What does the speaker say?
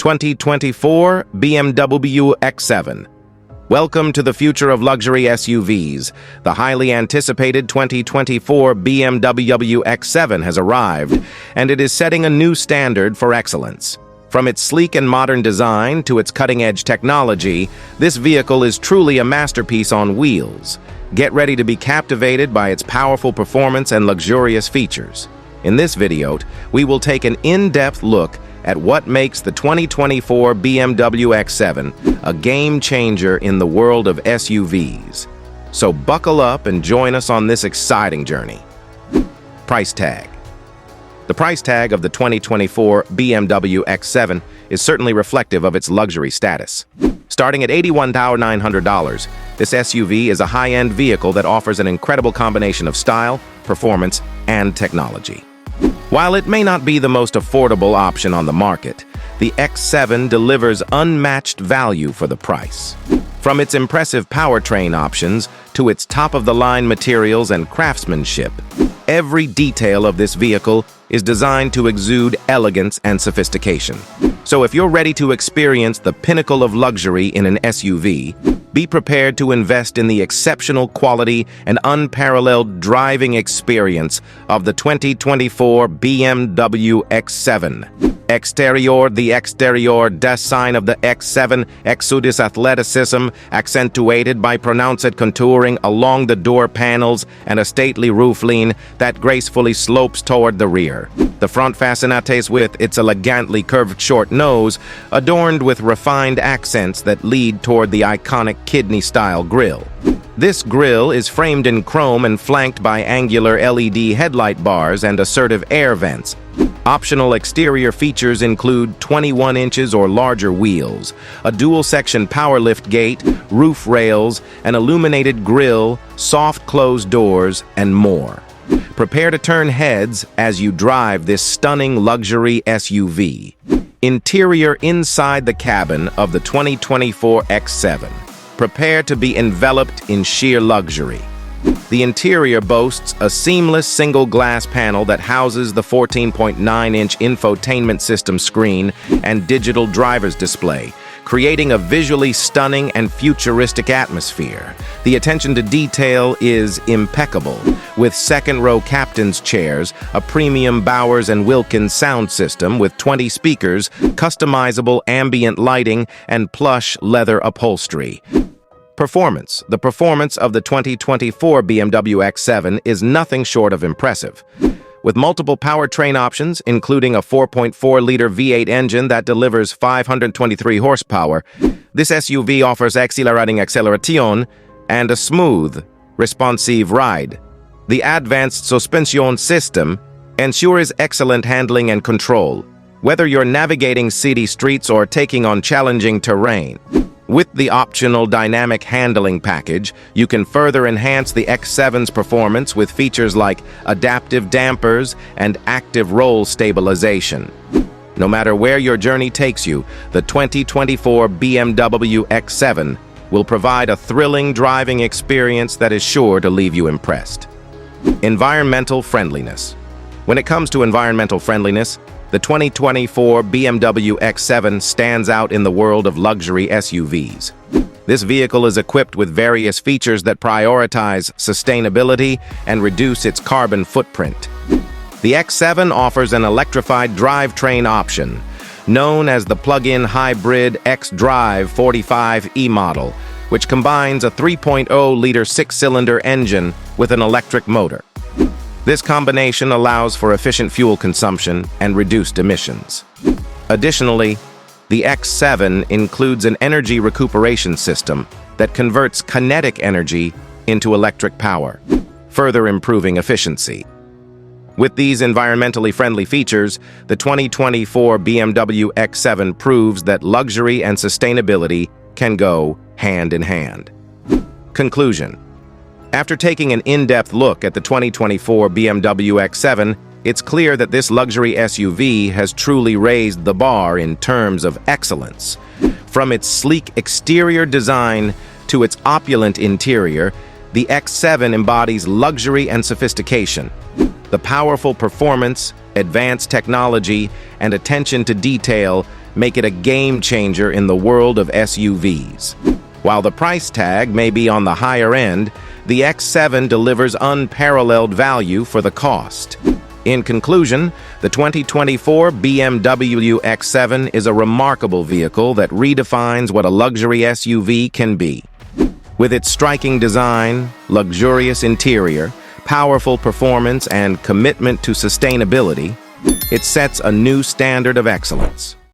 2024 BMW X7. Welcome to the future of luxury SUVs. The highly anticipated 2024 BMW X7 has arrived, and it is setting a new standard for excellence. From its sleek and modern design to its cutting-edge technology, this vehicle is truly a masterpiece on wheels. Get ready to be captivated by its powerful performance and luxurious features. In this video, we will take an in-depth look at what makes the 2024 BMW X7 a game-changer in the world of SUVs. So buckle up and join us on this exciting journey. Price tag. The price tag of the 2024 BMW X7 is certainly reflective of its luxury status. Starting at $81,900, this SUV is a high-end vehicle that offers an incredible combination of style, performance, and technology. While it may not be the most affordable option on the market, the X7 delivers unmatched value for the price. From its impressive powertrain options to its top-of-the-line materials and craftsmanship, every detail of this vehicle is designed to exude elegance and sophistication. So if you're ready to experience the pinnacle of luxury in an SUV, be prepared to invest in the exceptional quality and unparalleled driving experience of the 2024 BMW X7. Exterior. The exterior design of the X7 exudes athleticism, accentuated by pronounced contouring along the door panels and a stately roofline that gracefully slopes toward the rear. The front fascinates with its elegantly curved short nose, adorned with refined accents that lead toward the iconic kidney-style grille. This grille is framed in chrome and flanked by angular LED headlight bars and assertive air vents. Optional exterior features include 21 inches or larger wheels, a dual-section power lift gate, roof rails, an illuminated grille, soft closed doors, and more. Prepare to turn heads as you drive this stunning luxury SUV. Interior. Inside the cabin of the 2024 X7. Prepare to be enveloped in sheer luxury. The interior boasts a seamless single-glass panel that houses the 14.9-inch infotainment system screen and digital driver's display, creating a visually stunning and futuristic atmosphere. The attention to detail is impeccable, with second-row captain's chairs, a premium Bowers & Wilkins sound system with 20 speakers, customizable ambient lighting, and plush leather upholstery. Performance. The performance of the 2024 BMW X7 is nothing short of impressive. With multiple powertrain options, including a 4.4-liter V8 engine that delivers 523 horsepower, this SUV offers exhilarating acceleration and a smooth, responsive ride. The advanced suspension system ensures excellent handling and control, whether you're navigating city streets or taking on challenging terrain. With the optional dynamic handling package, you can further enhance the X7's performance with features like adaptive dampers and active roll stabilization. No matter where your journey takes you, the 2024 BMW X7 will provide a thrilling driving experience that is sure to leave you impressed. Environmental friendliness. When it comes to environmental friendliness, the 2024 BMW X7 stands out in the world of luxury SUVs. This vehicle is equipped with various features that prioritize sustainability and reduce its carbon footprint. The X7 offers an electrified drivetrain option, known as the plug-in hybrid xDrive 45e model, which combines a 3.0-liter six-cylinder engine with an electric motor. This combination allows for efficient fuel consumption and reduced emissions. Additionally, the X7 includes an energy recuperation system that converts kinetic energy into electric power, further improving efficiency. With these environmentally friendly features, the 2024 BMW X7 proves that luxury and sustainability can go hand in hand. Conclusion. After taking an in-depth look at the 2024 BMW X7, it's clear that this luxury SUV has truly raised the bar in terms of excellence. From its sleek exterior design to its opulent interior, the X7 embodies luxury and sophistication. The powerful performance, advanced technology, and attention to detail make it a game changer in the world of SUVs. While the price tag may be on the higher end, the X7 delivers unparalleled value for the cost. In conclusion, the 2024 BMW X7 is a remarkable vehicle that redefines what a luxury SUV can be. With its striking design, luxurious interior, powerful performance, and commitment to sustainability, it sets a new standard of excellence.